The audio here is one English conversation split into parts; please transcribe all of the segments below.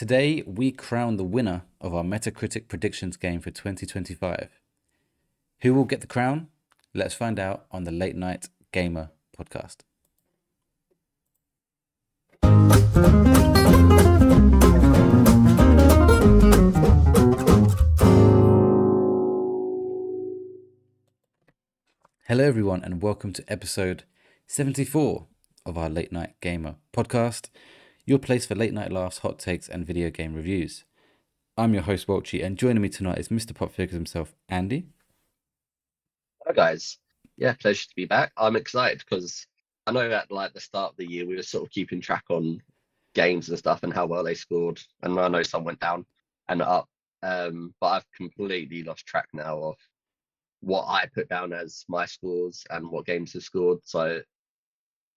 Today, we crown the winner of our Metacritic predictions game for 2025. Who will get the crown? Let's find out on the Late Night Gamer podcast. Hello, everyone, and welcome to episode 74 of our Late Night Gamer podcast, your place for late night laughs, hot takes, and video game reviews. I'm your host, Welchy, and joining me tonight is Mr. Pop Figures himself, Andy. Hi guys. Yeah, pleasure to be back. I'm excited because I know at the start of the year we were sort of keeping track on games and stuff and how well they scored, and I know some went down and up. But I've completely lost track now of what I put down as my scores and what games have scored. So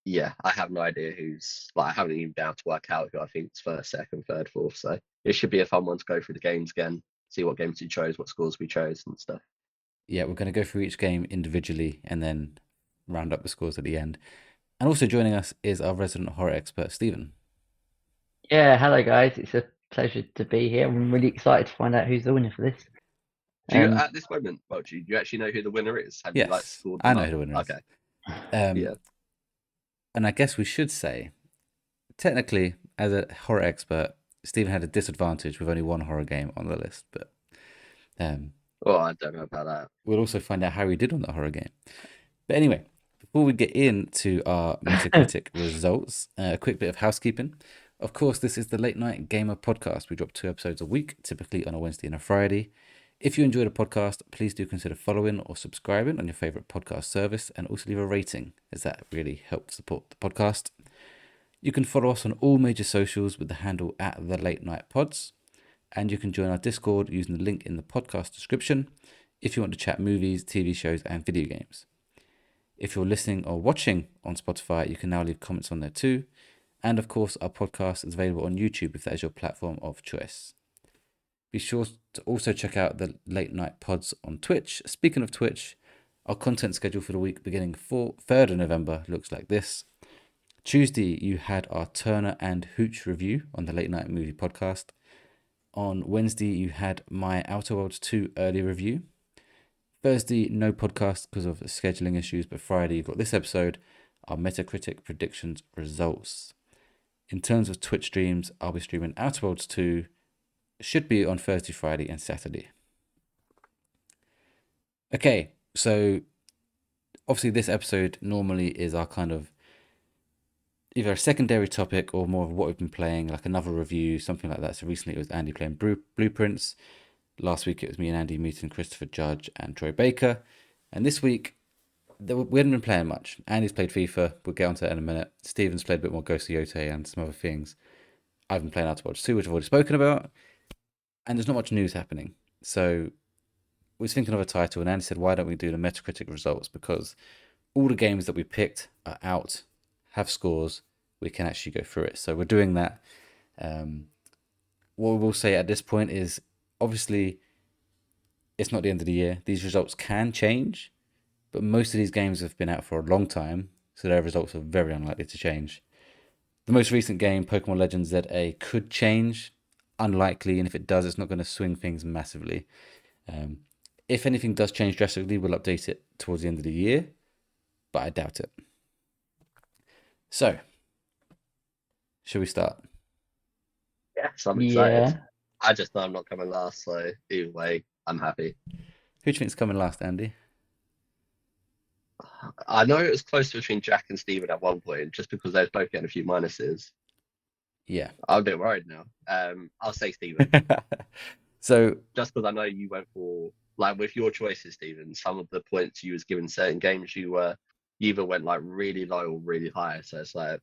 yeah, I have no idea who's I haven't even been able to work out who I think is first, second, third, fourth. So it should be a fun one to go through the games again, see what games we chose, what scores we chose and stuff. Yeah, we're going to go through each game individually and then round up the scores at the end. And also joining us is our resident horror expert, Stephen. Yeah, hello guys. It's a pleasure to be here. I'm really excited to find out who's the winner for this. Do you, at this moment, do you actually know who the winner is? Have Yes, you scored I them know up? who the winner is. Okay. Yeah. And I guess we should say, technically, as a horror expert, Stephen had a disadvantage with only one horror game on the list. But Well, I don't know about that. we'll also find out how he did on that horror game. But anyway, before we get into our Metacritic results, a quick bit of housekeeping. Of course, this is the Late Night Gamer podcast. We drop 2 episodes a week, typically on a Wednesday and a Friday. If you enjoy the podcast, please do consider following or subscribing on your favorite podcast service, and also leave a rating, as that really helps support the podcast. You can follow us on all major socials with the handle at The Late Night Pods, and you can join our Discord using the link in the podcast description if you want to chat movies, TV shows, and video games. If you're listening or watching on Spotify, you can now leave comments on there too. And of course, our podcast is available on YouTube if that is your platform of choice. Be sure to also check out the Late Night Pods on Twitch. Speaking of Twitch, our content schedule for the week beginning 3rd of November looks like this. Tuesday, you had our Turner and Hooch review on the Late Night Movie podcast. On Wednesday, you had my Outer Worlds 2 early review. Thursday, no podcast because of scheduling issues, but Friday, you've got this episode, our Metacritic predictions results. In terms of Twitch streams, I'll be streaming Outer Worlds 2, should be on Thursday, Friday, and Saturday. Okay, so obviously this episode normally is our kind of either a secondary topic or more of what we've been playing, like another review, something like that. So recently it was Andy playing Blueprints. Last week it was me and Andy meeting Christopher Judge and Troy Baker. And this week, we haven't been playing much. Andy's played FIFA. We'll get onto that in a minute. Steven's played a bit more Ghost of Yotei and some other things. I've been playing Outer Worlds 2, which I've already spoken about. And there's not much news happening. So I was thinking of a title, and Andy said, why don't we do the Metacritic results? Because all the games that we picked are out, have scores, we can actually go through it. So we're doing that. What we will say at this point is, obviously, it's not the end of the year. These results can change, but most of these games have been out for a long time, so their results are very unlikely to change. The most recent game, Pokemon Legends ZA, could change. Unlikely, and if it does, it's not going to swing things massively. If anything does change drastically, we'll update it towards the end of the year, but I doubt it. So, shall we start? Yes, I'm excited. Yeah. I just know I'm not coming last, so either way, I'm happy. Who do you think's coming last, Andy? I know it was close between Jack and Steven at one point, just because they're both getting a few minuses. Yeah. I'm a bit worried now. I'll say Steven. So, just because I know you went for, with your choices, Steven, some of the points you was given certain games, you either went really low or really high. So it's I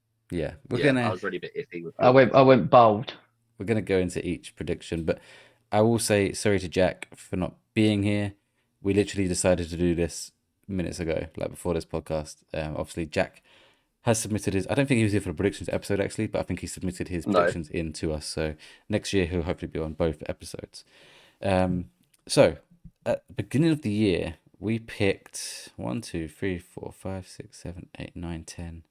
was really a bit iffy with I went bold. We're going to go into each prediction, but I will say sorry to Jack for not being here. We literally decided to do this minutes ago, before this podcast. Obviously, Jack has submitted his, I don't think he was here for the predictions episode actually, but I think he submitted his predictions in to us. So next year he'll hopefully be on both episodes. So at the beginning of the year, we picked 1, 2, 3, 4, 5, 6, 7, 8, 9, 10,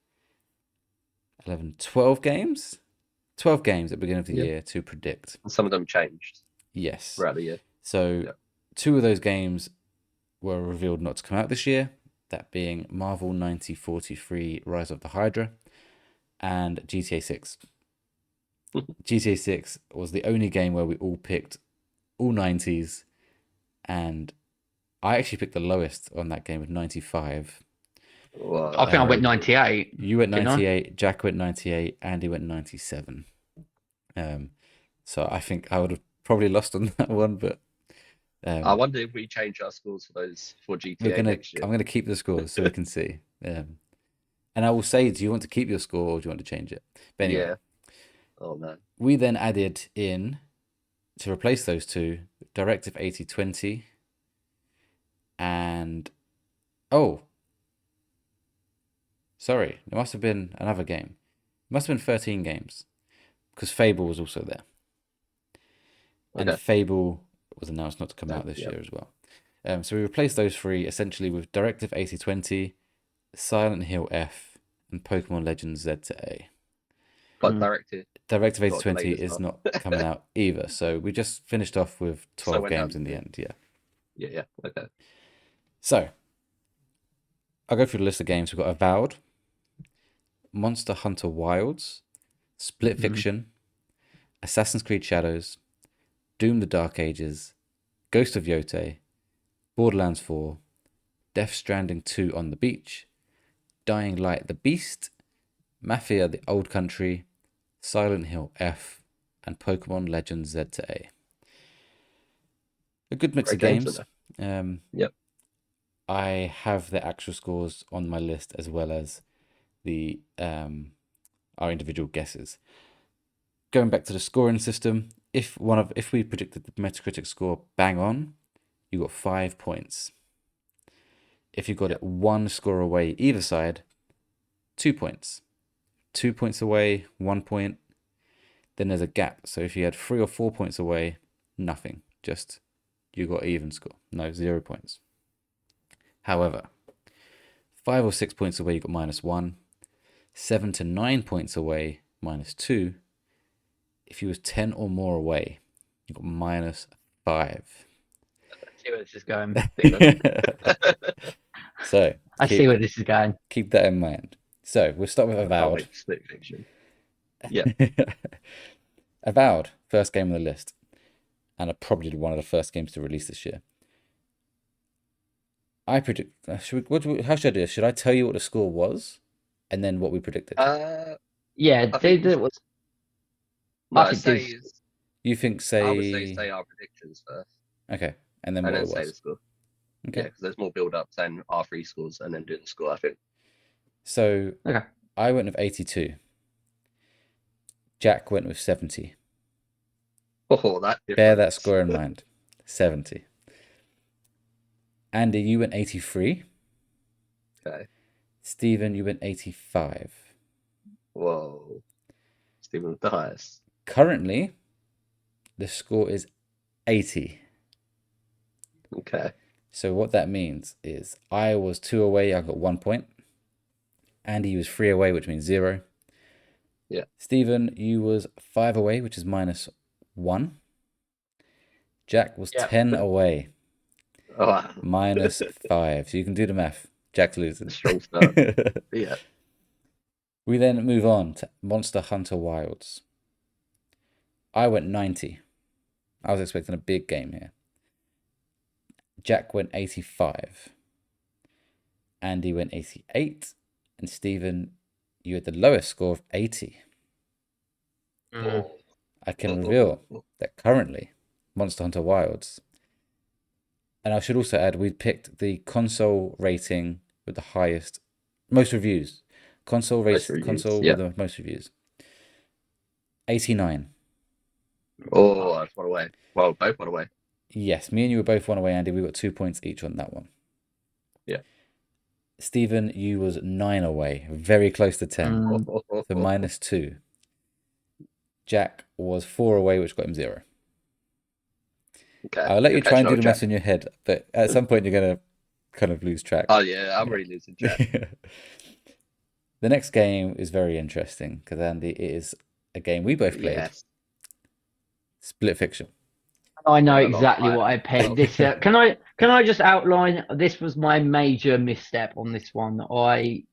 11, 12 games. 12 games at the beginning of the Yeah. year to predict. Some of them changed Yes. throughout the year. So Yeah. 2 of those games were revealed not to come out this year, that being Marvel 9043 Rise of the Hydra and GTA 6. GTA 6 was the only game where we all picked all 90s, and I actually picked the lowest on that game with 95. Well, I think I went very- 98. You went Didn't I? 98, Jack went 98, Andy went 97. So I think I would have probably lost on that one, but I wonder if we change our scores for those for GTA next year. I'm gonna keep the scores so we can see. And I will say, do you want to keep your score or do you want to change it? But anyway, Yeah. Oh man. we then added in to replace those two Directive 8020 and sorry, there must have been another game. It must have been 13 games because Fable was also there. And Okay. Fable was announced not to come out this Yeah. year as well. So we replaced those three essentially with Directive 8020, Silent Hill F, and Pokemon Legends Z to A. But Mm. Directive. Directive Got delayed 8020 as is well. not coming out either. So we just finished off with 12 went down games in the to- end. Yeah. Yeah. Okay. So I'll go through the list of games. We've got Avowed, Monster Hunter Wilds, Split Mhm. Fiction, Assassin's Creed Shadows, Doom the Dark Ages, Ghost of Yotei, Borderlands 4, Death Stranding 2 on the Beach, Dying Light the Beast, Mafia the Old Country, Silent Hill F, and Pokemon Legends Z to A. A good mix Great of games, games. Yep. I have the actual scores on my list as well as the our individual guesses. Going back to the scoring system, if we predicted the Metacritic score bang on, you got 5 points. If you got it one score away either side, 2 points. 2 points away, 1 point. Then there's a gap. So if you had 3 or 4 points away, nothing. Just you got even score. No, 0 points. However, 5 or 6 points away, you got -1. 7 to 9 points away, -2. If you was 10 or more away, you got -5. I see where this is going. So I see where this is going. keep that in mind. So we'll start with Avowed. Split Fiction. Yeah. Avowed, first game on the list, and probably one of the first games to release this year. I predict. How should I do this? Should I tell you what the score was, and then what we predicted? Yeah, I they think did. No, I think say You think I would say our predictions first, okay, and then and what then it say the was. score. Okay. Yeah, because there's more build up than our three scores, and then doing the score. I think. So Okay. I went with 82. Jack went with 70. Oh, that Bear that difference. score in mind. 70. Andy, you went 83. Okay. Stephen, you went 85. Whoa. Stephen with the highest. Currently, the score is 80. Okay. So what that means is I was 2 away, I got 1 point. Andy was 3 away, which means 0. Yeah. Stephen, you was 5 away, which is -1. Jack was 10 away, Oh, wow. -5. So you can do the math. Jack's losing. Strong start. Yeah. We then move on to Monster Hunter Wilds. I went 90. I was expecting a big game here. Jack went 85. Andy went 88. And Stephen, you had the lowest score of 80. Oh. I can reveal that currently, Monster Hunter Wilds. And I should also add, we picked the console rating with the highest, most reviews. Console with the most reviews. 89. Oh, that's one away. Well, both one away. Yes, me and you were both 1 away, Andy. We got 2 points each on that one. Yeah. Stephen, you was 9 away, very close to 10. So -2. Jack was 4 away, which got him 0. Okay. I'll let you try and do the maths in your head, but at some point you're going to kind of lose track. Oh, yeah, I'm really losing track. The next game is very interesting because, Andy, it is a game we both played, Yes. Split Fiction. I know Yeah, a lot of exactly what I hype. picked. This can I just outline? This was my major misstep on this one. I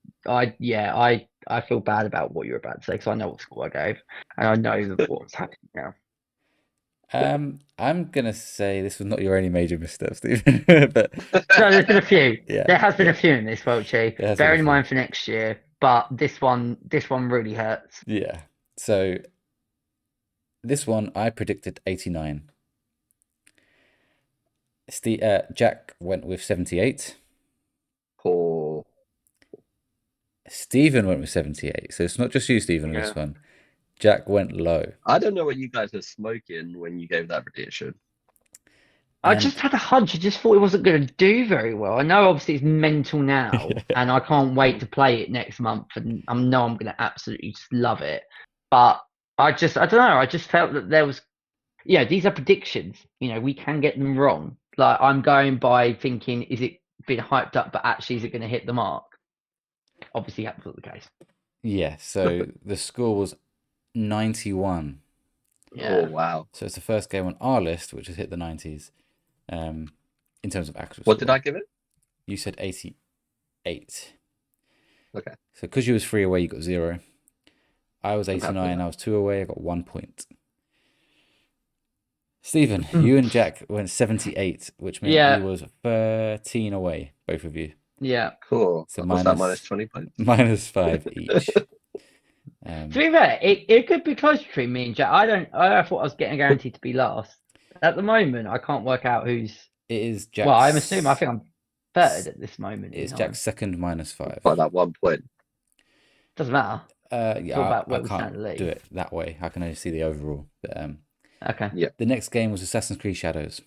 feel bad about what you're about to say because I know what score I gave and I know what's happening now. I'm gonna say this was not your only major misstep, Stephen. But No, there's been a few. yeah, There has been yeah, a few in this, Welchy. there has been a Bearing in few. mind for next year, but this one really hurts. Yeah. So this one I predicted 89. Jack went with 78. Poor. Stephen went with 78. So it's not just you, Stephen, on Yeah. this one. Jack went low. I don't know what you guys were smoking when you gave that prediction. I And just had a hunch. I just thought it wasn't going to do very well. I know obviously it's mental now, and I can't wait to play it next month. And I know I'm going to absolutely just love it. But I don't know. I just felt that there was, these are predictions. We can get them wrong. Like I'm going by thinking, is it been hyped up, but actually is it going to hit the mark? Obviously, that's not the case. yeah, so the score was 91. Yeah. Oh wow. So it's the first game on our list which has hit the 90s. In terms of actual What score. did I give it? You said 88. Okay. So because you was 3 away, you got 0. I was I'm happy with 89. that. I was 2 away. I got 1 point. Stephen, you and Jack went 78, which meant Yeah. you was 13 away, both of you. Yeah. Cool. So What's that, minus 20 points? minus 5 each. To be fair, it could be close between me and Jack. I thought I was getting guaranteed to be last. At the moment, I can't work out who's. It is Jack's. Well, I'm assuming. I think I'm third at this moment. It's in time. Jack's second minus 5. By that 1 point. Doesn't matter. Yeah, about where I we stand can't in the league. do it that way. I can only see the overall. But Okay. Yeah. the next game was Assassin's Creed Shadows.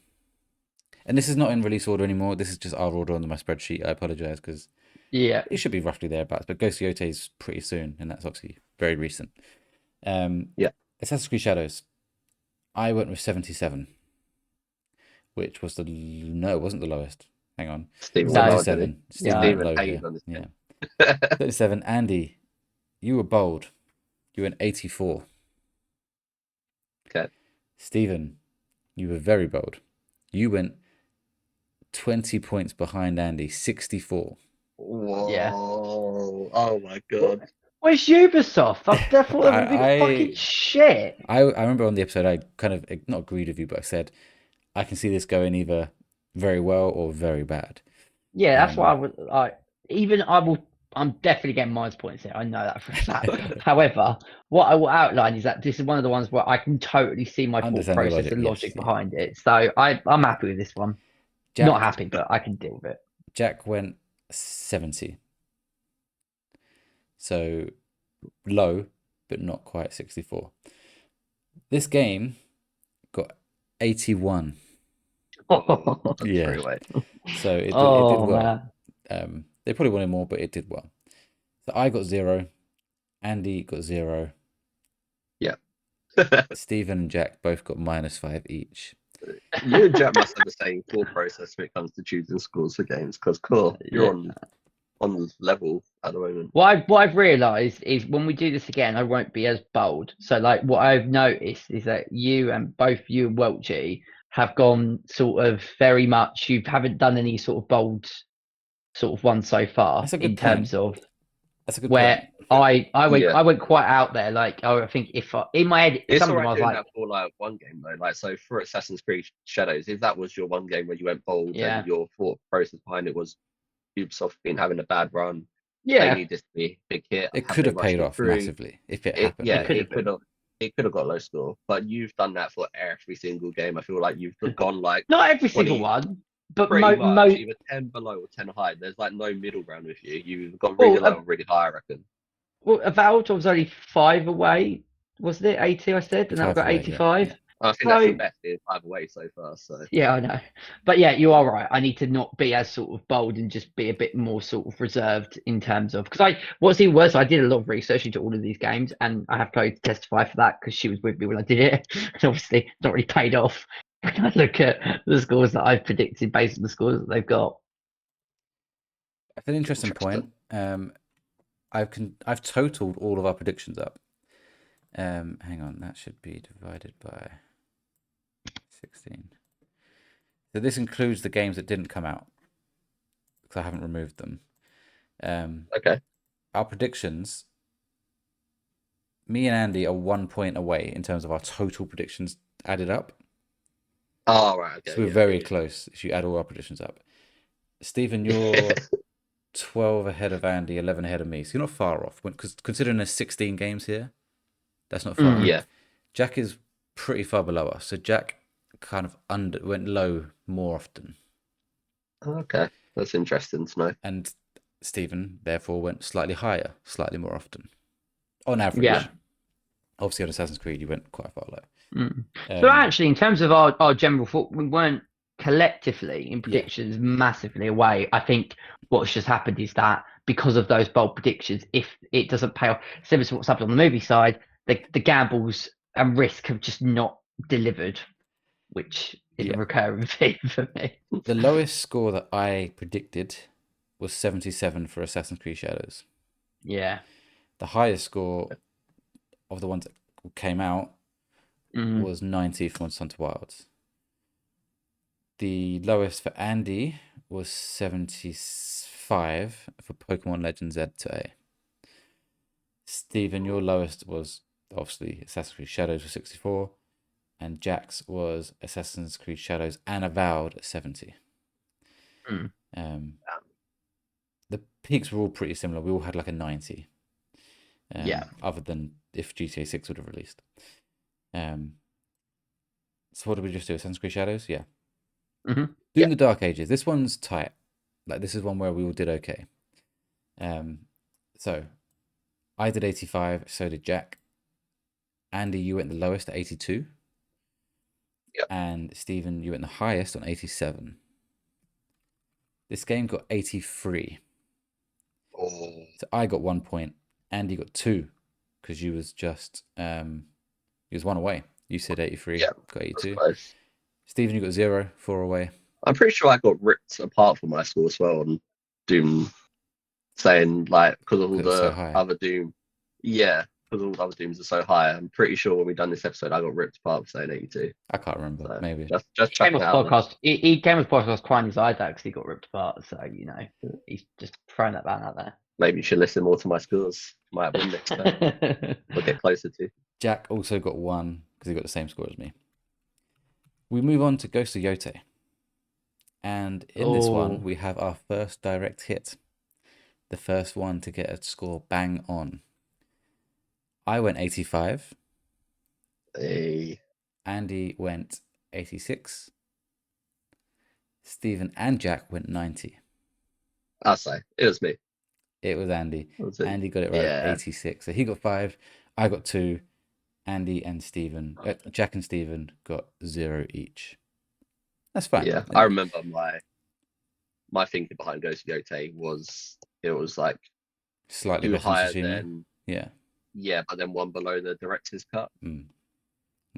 And this is not in release order anymore. This is just our order on my spreadsheet. I apologize because Yeah. it should be roughly thereabouts. But Ghost Yote is pretty soon, and that's obviously very recent. Yeah. Assassin's Creed Shadows. I went with 77, which was no, it wasn't the lowest. Hang on. Stephen No. went lower, did 37. he? Stephen Stephen went low hated here. on this Yeah. game. 37. Andy, you were bold. You went 84. Okay. Stephen, you were very bold. You went 20 points behind Andy, 64. Whoa. Yeah. Oh my god. Where's Ubisoft? I thought they would be I- fucking shit. I remember on the episode I kind of not agreed with you, but I said I can see this going either very well or very bad. Yeah, that's why I'm definitely getting minus points here. I know that for a fact. However, what I will outline is that this is one of the ones where I can totally see my thought Understand your process logic, and yes, logic yeah. behind it. So I'm happy with this one. Jack, Not happy, but I can deal with it. Jack went 70. So low, but not quite 64. This game got 81. Oh, that's Yeah. very late. So it did Oh well. man. They probably wanted more, but it did well. So I got 0. Andy got 0. Yeah. Stephen and Jack both got minus 5 each. You and Jack must have the same thought process when it comes to choosing scores for games, because cool, you're on level at the moment. What I've realised is when we do this again, I won't be as bold. So like what I've noticed is that both you and Welchy have gone sort of very much. You haven't done any sort of bold sort of one so far That's a good in point. terms of That's a good where point. I went quite out there. Like I think if in my head, It's some of them I alright was doing like, that for like one game though. Like so for Assassin's Creed Shadows, if that was your one game where you went bold Yeah. and your thought process behind it was Ubisoft been having a bad run, they yeah, need this to be a big hit. It have could they have rushed paid it off through? massively if it happened. Yeah, could it have been. could have got low score, but you've done that for every single game. I feel like you've gone like not every 20, single one, but pretty much either 10 below or 10 high. There's like no middle ground with you. You've gone really low or really high, I reckon. Well, Avowed was only 5 away, wasn't it? 80, I said, and I've 5 got away, yeah, 85. yeah. I think that's your best in 5 away so far. So Yeah, I know. But yeah, you are right. I need to not be as sort of bold and just be a bit more sort of reserved in terms of because what's even worse, I did a lot of research into all of these games and I have Chloe to testify for that because she was with me when I did it. And obviously it's not really paid off. When I look at the scores that I've predicted based on the scores that they've got. That's an interesting point. I've totaled all of our predictions up. Hang on, that should be divided by 16. So this includes the games that didn't come out because I haven't removed them. Okay. Our predictions, me and Andy are 1 point away in terms of our total predictions added up. Oh, right. Okay. So we're very close if you add all our predictions up. Stephen, you're 12 ahead of Andy, 11 ahead of me. So you're not far off. Because considering there's 16 games here, that's not far. Yeah. Jack is pretty far below us. So Jack kind of went low more often. Okay. That's interesting to know. And Stephen, therefore, went slightly higher, slightly more often. On average. Yeah. Obviously, on Assassin's Creed, you went quite far low. So actually, in terms of our general thought, we weren't collectively in predictions massively away. I think what's just happened is that because of those bold predictions, if it doesn't pay off, similar to what's happened on the movie side, the gambles and risk have just not delivered, which is a recurring theme for me. The lowest score that I predicted was 77 for Assassin's Creed Shadows. Yeah. The highest score of the ones that came out was 90 for Monster Hunter Wilds. The lowest for Andy was 75 for Pokemon Legends Z to A. Stephen, your lowest was obviously Assassin's Creed Shadows with 64, and Jack's was Assassin's Creed Shadows and Avowed at 70. The peaks were all pretty similar. We all had like a 90. Other than if GTA 6 would have released. So what did we just do? Assassin's Creed Shadows? Yeah. Doing the Dark Ages. This one's tight. Like this is one where we all did okay. So I did 85, so did Jack. Andy, you went the lowest at 82. Yep. And Stephen, you went the highest on 87. This game got 83. Oh. So I got 1 point. Andy got 2 because you was just you was 1 away. You said 83, got 82. Stephen, you got 0, 4 away. I'm pretty sure I got ripped apart from my score as well on Doom, saying like because of all the other Doom, because all the other Dooms are so high. I'm pretty sure when we done this episode, I got ripped apart for saying 82. I can't remember. So maybe just came off podcast. He came off podcast crying his eyes out because he got ripped apart. So he's just throwing that ban out there. Maybe you should listen more to my scores. Might win next time. We'll get closer to. Jack also got 1 because he got the same score as me. We move on to Ghost of Yotei. And in this one, we have our first direct hit. The first one to get a score bang on. I went 85. Hey. Andy went 86. Stephen and Jack went 90. I'll say. It was me. It was Andy. Andy got it right at 86. So he got 5. I got 2. Andy and Stephen, Jack and Stephen got 0 each. That's fine. Yeah, I remember my thinking behind Ghost of Yotei was it was like slightly better higher than yeah, but then one below the director's cut.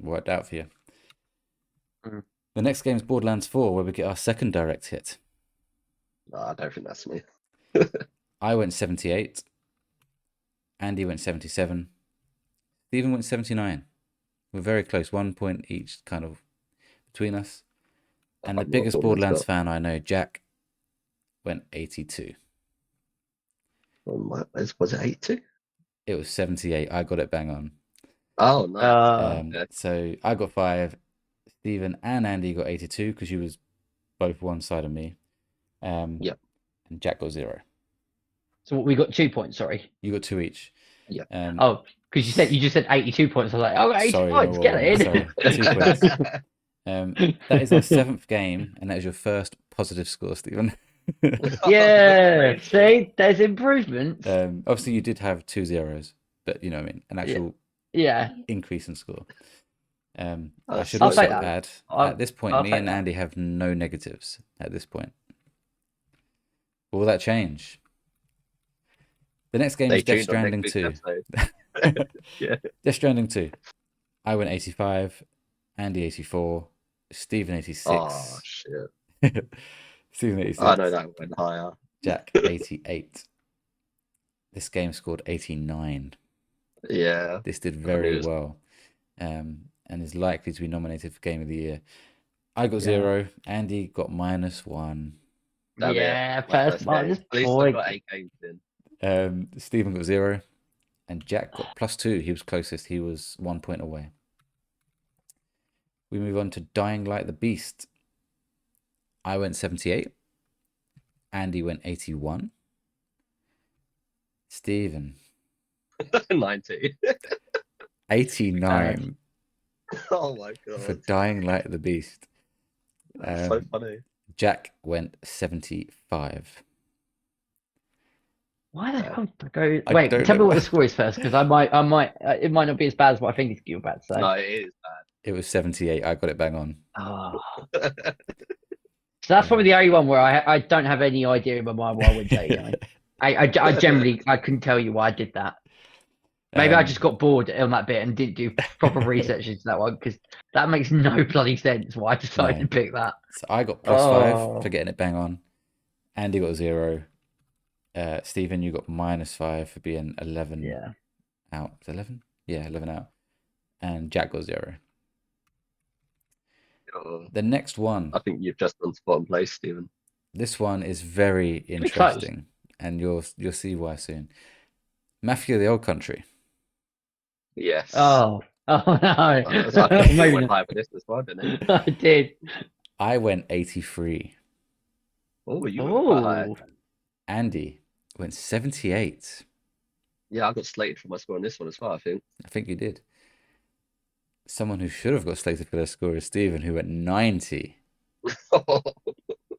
Worked out for you. The next game is Borderlands 4, where we get our second direct hit. No, I don't think that's me. I went 78. Andy went 77. Stephen went 79. We're very close, 1 point each kind of between us. And the biggest Borderlands fan I know, Jack, went 82. Was it 82? It was 78. I got it bang on. Oh, nice. So I got 5. Stephen and Andy got 82 because you was both one side of me. And Jack got 0. So we got 2 points, sorry. You got 2 each. Yeah. Because you just said 82 points. I was like, 80 points, get it in. Sorry, 2 points. That is our 7th game, and that is your first positive score, Stephen. Yeah, see, there's improvements. Obviously, you did have 2 zeros, but you know what I mean, an actual increase in score. I should also add, at this point, me and Andy have no negatives at this point. Will that change? The next game is Death Stranding 2. Death Stranding 2. I went 85, Andy 84, Stephen 86. Oh, shit. Stephen 86. I know that went higher. Jack 88. This game scored 89. Yeah, This did I knew very it was well, and is likely to be nominated for Game of the Year. I got Yeah. 0. Andy got -1. damn it. Yeah, My first first game. minus At least I point. got 8 games in. Stephen got 0, and Jack got +2. He was closest. He was 1 point away. We move on to Dying Light the Beast. I went 78. Andy went 81. Stephen 90. 89 Oh my for god. Dying Light the Beast. That's so funny. Jack went 75. Why the Yeah. hell did I go? I Wait, don't tell know me what why. the score is first, because it might not be as bad as what I think you're about to say. No, it is It was 78. I got it bang on. Oh. bad. So that's probably the only one where I don't have any idea in my mind why I went 89. I generally I couldn't tell you why I did that. Maybe I just got bored on that bit and didn't do proper research into that one, because that makes no bloody sense why I decided No. to pick that. So I got +5 Oh. for getting it bang on. Andy got 0. Stephen, you got -5 for being 11 Yeah. out. Was it 11? Yeah, 11 out. And Jack got 0. Oh, The next one, I think you've just done spot and place, Stephen. this one is very Pretty close. interesting, and you'll see why soon. Mafia: The Old Country. Yes. Oh. Oh no. I think you Maybe went not. high for this as well, didn't you? I did. I went 83. Oh, you went quite high. Oh. Andy went 78. Yeah, I got slated for my score on this one as well, I think. I think you did. Someone who should have got slated for their score is Stephen, who went 90.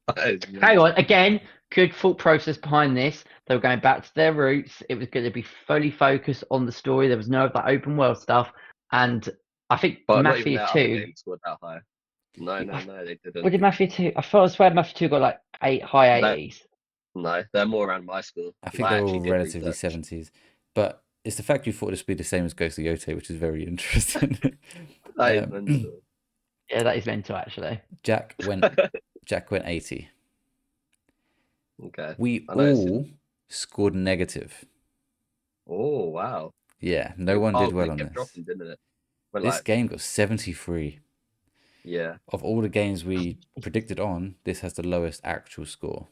That is Hang on, again, good thought process behind this. They were going back to their roots. It was going to be fully focused on the story. There was no of that open world stuff. And I think But not even Mafia their other 2. games scored that high. No, they didn't. What did Mafia 2? I swear Mafia 2 got like high That- 80s. No, they're more around my school. I think they're all actually did relatively research. 70s. But it's the fact you thought this would be the same as Ghost of Yote, which is very interesting. That is Um, mental. Yeah, that is mental actually. Jack went 80. Okay. We I know it's- all scored negative. Oh, wow. Yeah, no one did well it on kept this. dropping, didn't it? Went This like, game got 73. yeah, Of all the games we predicted on, this has the lowest actual score.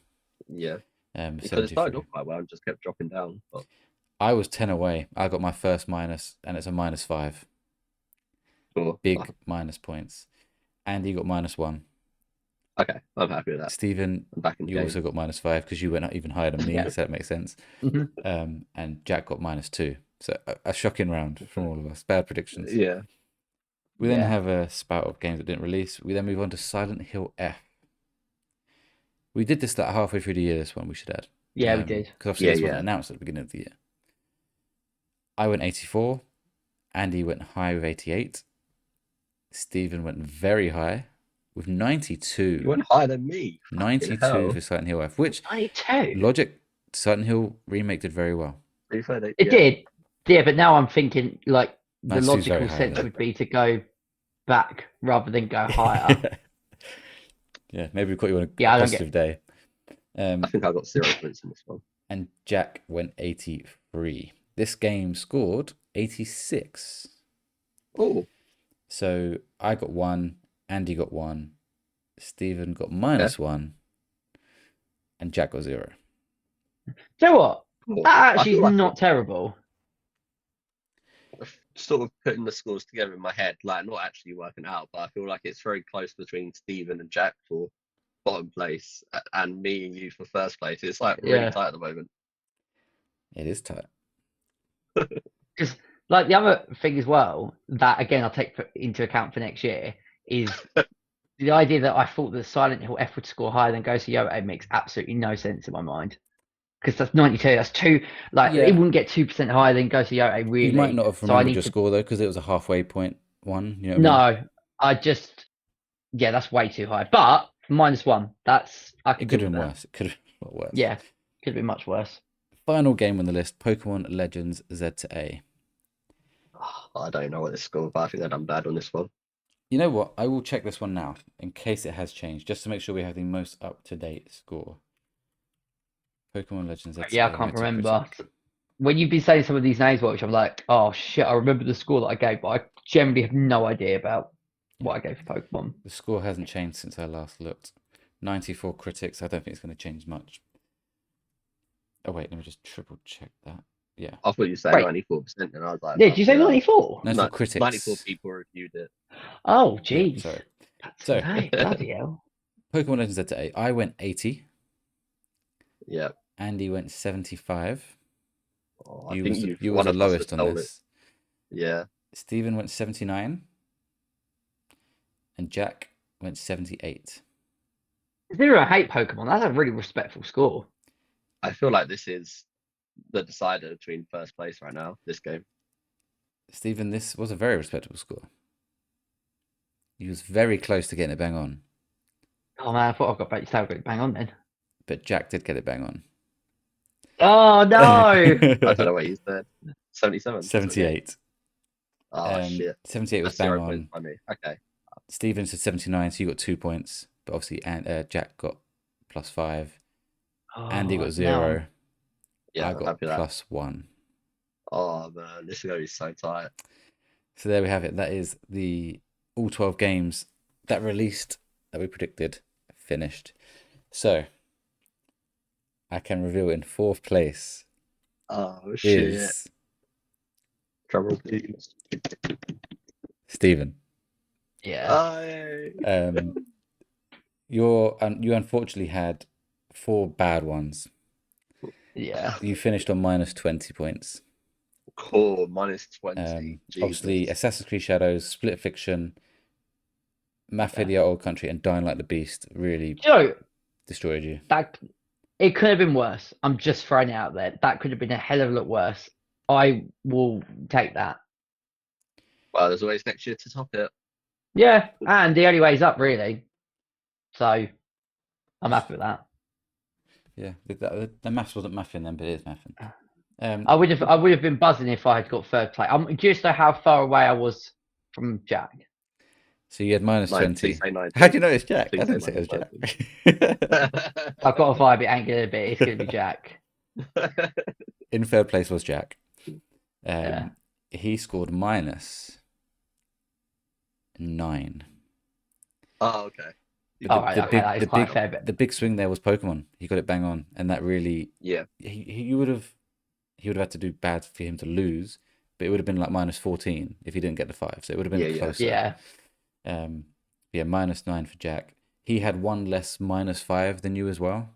yeah. Because it 73. started off quite well and just kept dropping down. But I was 10 away. I got my first minus, and it's a -5. cool. Big minus points. Andy got -1. Okay, I'm happy with that. Stephen, I'm back in the you game. also got -5 because you went even higher than me, Yeah. so that makes sense. Mhm. And Jack got -2. So a shocking round from all of us. Bad predictions. Yeah. We then Yeah. have a spout of games that didn't release. We then move on to Silent Hill F. We did this like halfway through the year, this one, we should add. Yeah, we did. Because obviously Yeah, this wasn't yeah. announced at the beginning of the year. I went 84. Andy went high with 88. Stephen went very high with 92. You went higher than me. Fucking 92 hell. for Silent Hill F, which 92. Logic Silent Hill remake did very well. To be fair, It yeah. did. Yeah, but now I'm thinking like the 92 is very logical high, sense though. would be to go back rather than go higher. Yeah, maybe we caught you on a Yeah, I don't positive day. I think I got 0 points in this one. And Jack went 83. This game scored 86. Oh, So I got 1, Andy got 1, Stephen got -1, and Jack got 0. Do you know what? cool. That I actually feel is like not terrible. sort of putting the scores together in my head, like not actually working out, but I feel like it's very close between Stephen and Jack for bottom place and me and you for first place. It's like really Yeah. tight at the moment. It is tight. Because like the other thing as well, that again I'll take into account for next year, is the idea that I thought that Silent Hill F would score higher than Ghost of Yote makes absolutely no sense in my mind. Because that's 92. That's two. Like Yeah. it wouldn't get 2% higher than Ghost of Yote, really. You might not have So I remembered need your to. score though, because it was a halfway point one. You know what I mean? No, I just. Yeah, that's way too high. But -1. That's I It can could do have been that. worse. It could have been a lot worse. Yeah, could be much worse. Final game on the list: Pokemon Legends Z to A. I don't know what this score, but I think I've done bad on this one. You know what? I will check this one now in case it has changed, just to make sure we have the most up to date score. Pokemon Legends Z to Yeah, A. I can't Metacritic. remember. when you've been saying some of these names, which I'm like, oh shit, I remember the score that I gave, but I generally have no idea about what I gave for Pokemon. The score hasn't changed since I last looked. 94 critics. I don't think it's going to change much. Oh wait, let me just triple check that. Yeah. I thought you said Right. 94%, and I was like, Yeah, did you say fucking hell. 94? 94 No, critics. 94 people reviewed it. Oh, Yeah, jeez. sorry. That's So- right, bloody hell. Pokemon Legends Z8. I went 80. Yeah. Andy went 75. Oh, I You think was the, you you was one the of us has lowest on stole this. it. Yeah. Stephen went 79. And Jack went 78. Zero hate Pokemon. That's a really respectful score. I feel like this is the decider between first place right now, this game. Stephen, this was a very respectable score. He was very close to getting it bang on. Oh man, I thought I got back to bang on then. But Jack did get it bang on. Oh no! I don't know what you said. 77? 78. Oh, shit. 78 was That's bang 0 on. points by me. Okay. Stephen said 79, so you got 2 points. But obviously, Jack got +5. Andy got 0. Yeah, I I'm got happy with that. +1. Oh, man. This is going to be so tight. So there we have it. That is the all 12 games that released that we predicted finished. So I can reveal in 4th place Oh, shit. is Trouble, please. Stephen. Yeah. You unfortunately had 4 bad ones. Yeah. You finished on -20 points. Cool. -20. Obviously, Jesus. Assassin's Creed Shadows, Split Fiction, Mafia Old Country, and Dying Like the Beast really Joe, destroyed you. it could have been worse. I'm just throwing it out there. That could have been a hell of a lot worse. I will take that. Well, there's always next year to top it. Yeah, and the only way's up, really. So I'm happy with that. Yeah, the maths wasn't mathing then, but it is mathing. I would have been buzzing if I had got 3rd place. I'm curious to how far away I was from Jack. So you had -20. Please say 90. How'd you know it's Jack? Please I didn't say say it was Jack. I've got a vibe. It ain't gonna be. It's gonna be Jack. In 3rd place was Jack. Yeah. He scored -9. Oh, okay. All right, okay, that is quite a fair bit. The big swing there was Pokemon. He got it bang on, and that really Yeah. he would have had to do bad for him to lose, but it would have been like -14 if he didn't get the 5. So it would have been closer. Yeah. -9 for Jack. He had one less -5 than you as well.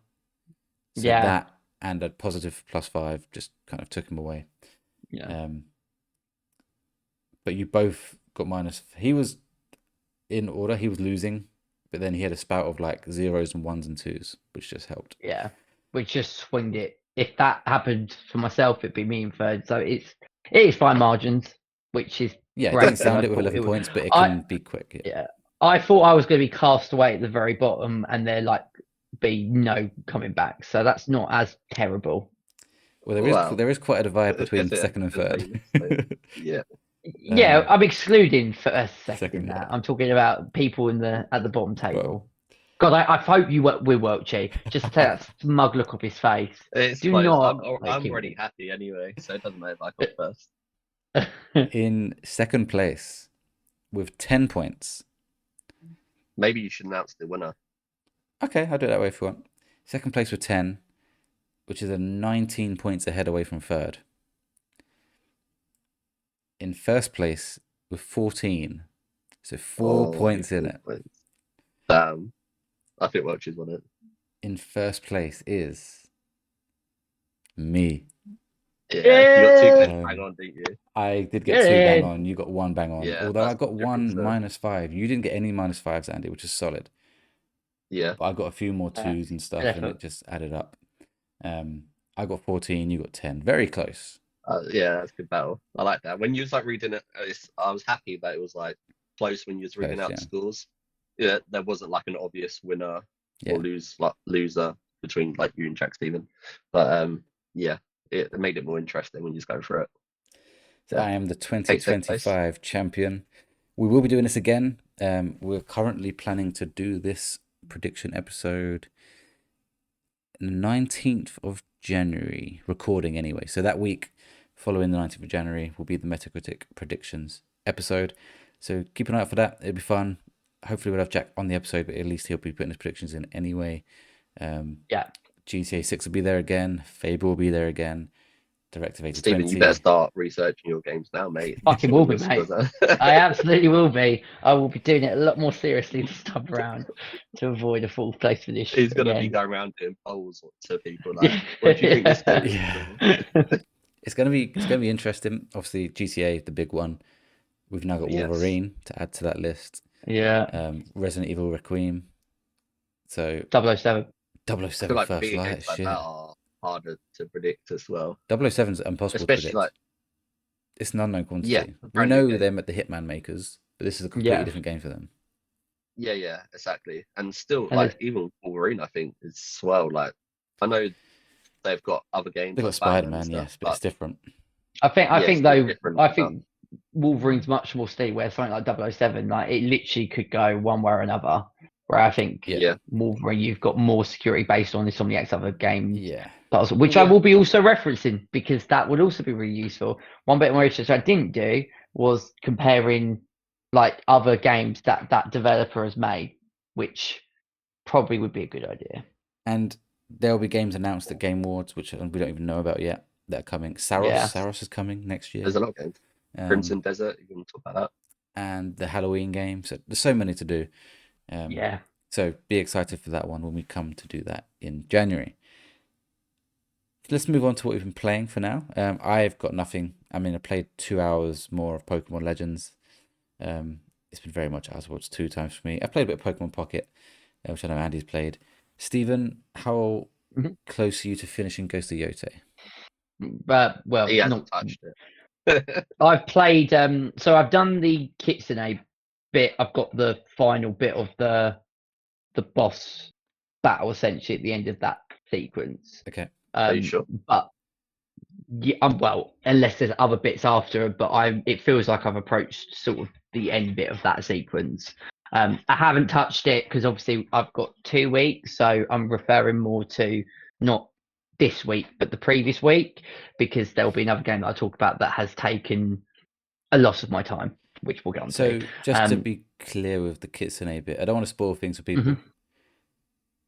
So Yeah. that and a positive +5 just kind of took him away. Yeah. But you both got minus. He was in order. He was losing, but then he had a spout of like 0s and 1s and 2s, which just helped. Yeah. Which just swinged it. If that happened for myself, it'd be me in 3rd. So it is fine margins, which is Yeah, it great. doesn't sound it with 11 points, but it can be quick. Yeah. I thought I was going to be cast away at the very bottom, and there be no coming back. So that's not as terrible. Well, there is quite a divide between 2nd and 3rd. Yeah. Yeah, I'm excluding 1st, 2nd Second, in that. yeah. I'm talking about people at the bottom table. God, I hope you work with Welchy. Just take that smug look off his face. It's Do close. not I'm make already him- happy anyway, so it doesn't matter if I got first. In 2nd place with 10 points. Maybe you should announce the winner. Okay, I'll do it that way if you want. 2nd place with 10, which is a 19 points ahead away from 3rd. In 1st place with 14, so 4 points in it. Damn. I think Welch's won it. In 1st place is me. Yeah. You got 2 Yeah. bang on, didn't you? I did get 2 bang on. You got 1 bang on. Yeah, Although I that's got the 1 difference, -5. You didn't get any -5s, Andy, which is solid. Yeah. But I got a few more 2s and stuff, and definitely. it just added up. I got 14. You got 10. Very close. Yeah, that's a good battle. I like that. When you was like reading it, I was happy that it was like close when you was reading Close, out yeah. the scores. Yeah, there wasn't like an obvious winner Yeah. or loser between like you and Jack Stephen. But yeah, it made it more interesting when you just go through it. So Yeah. I am the second place. 2025 champion. We will be doing this again. We're currently planning to do this prediction episode on the 19th of January, recording anyway. So that week following the 19th of January will be the Metacritic predictions episode. So keep an eye out for that. It'll be fun. Hopefully we'll have Jack on the episode, but at least he'll be putting his predictions in anyway. Yeah. GTA 6 will be there again. Fable will be there again. Directive 8020. Stephen, you better start researching your games now, mate. Fucking will be, mate. I absolutely will be. I will be doing it a lot more seriously this time around to avoid a fourth place finish. He's going to be going around doing polls to people like, what do you think this game is? Yeah. It's gonna be interesting. Obviously, GTA, the big one. We've now got Wolverine to add to that list. Yeah. Resident Evil Requiem. So 007. 007 like First big Light. games like that are harder to predict as well. 007's impossible Especially to predict. It's an unknown quantity. Yeah, we know them at the Hitman makers, but this is a completely Yeah. different game for them. Yeah, exactly. And still, And like, even Wolverine, I think, is swell. Like, I know they've got other games. They've got like Batman and Spider-Man, stuff, yes, but it's different. I think it's though, different I stuff. think Wolverine's much more steady, where something like 007, like it literally could go one way or another. Where I think Yeah. Wolverine, you've got more security based on Insomniac's other games, Yeah. which I will be also referencing because that would also be really useful. One bit of research I didn't do was comparing like other games that developer has made, which probably would be a good idea. And there'll be games announced at Game Awards, which we don't even know about yet. That are coming. Saros. Yeah. Saros is coming next year. There's a lot of games. Crimson Desert, you can talk about that. And the Halloween game. So there's so many to do. Yeah. So be excited for that one when we come to do that in January. Let's move on to what we've been playing for now. I've got nothing. I mean, I played 2 hours more of Pokemon Legends. It's been very much as watched 2 times for me. I played a bit of Pokemon Pocket, which I know Andy's played. Stephen, how close are you to finishing Ghost of Yote? Well, He hasn't touched it. I've played. So I've done the Kitsune bit. I've got the final bit of the boss battle essentially at the end of that sequence. Okay. Are you sure? But yeah, well, unless there's other bits after, but it feels like I've approached sort of the end bit of that sequence. I haven't touched it because obviously I've got 2 weeks, so I'm referring more to not this week but the previous week, because there'll be another game that I talk about that has taken a lot of my time, which we'll get on So to. just to be clear with the Kitsune bit, I don't want to spoil things for people.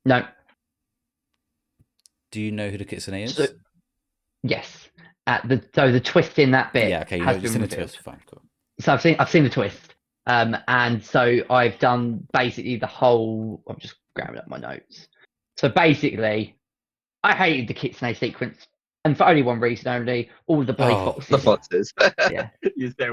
No. Do you know who the Kitsune is? So, yes. So the twist in that bit. Yeah, okay, has you've been seen the revealed. twist. Fine, cool. So I've seen the twist. And so I've done basically the whole. I'm just grabbing up my notes. So basically, I hated the Kitsune sequence, and for only one reason only: all the bloody foxes. The foxes. Yeah.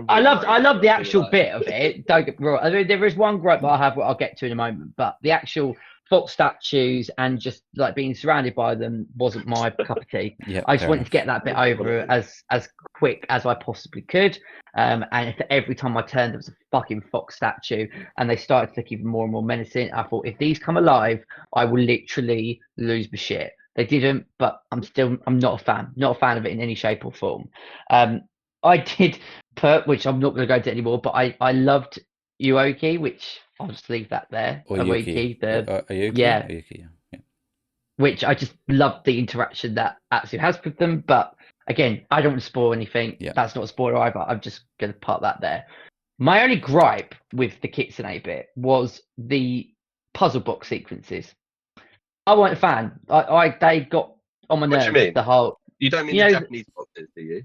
I love the actual bit of it. Don't get me wrong. I mean, there is one gripe that I have, what I'll get to in a moment, but the actual fox statues and just like being surrounded by them wasn't my cup of tea. Yeah, I just wanted to get that bit over as quick as I possibly could. And every time I turned, there was a fucking fox statue, and they started to look even more and more menacing. I thought, if these come alive, I will literally lose my shit. They didn't, but I'm not a fan of it in any shape or form. I did put, which I'm not going to go into anymore, but I loved Uoki, which I'll just leave that there. Or Yuki. Yuki, yeah. Which I just loved the interaction that Atsu has with them. But again, I don't want to spoil anything. Yeah. That's not a spoiler either. I'm just going to part that there. My only gripe with the Kitsune bit was the puzzle box sequences. I wasn't a fan. They got on my nerves. What do you mean? The whole. You don't mean the Japanese boxes, do you?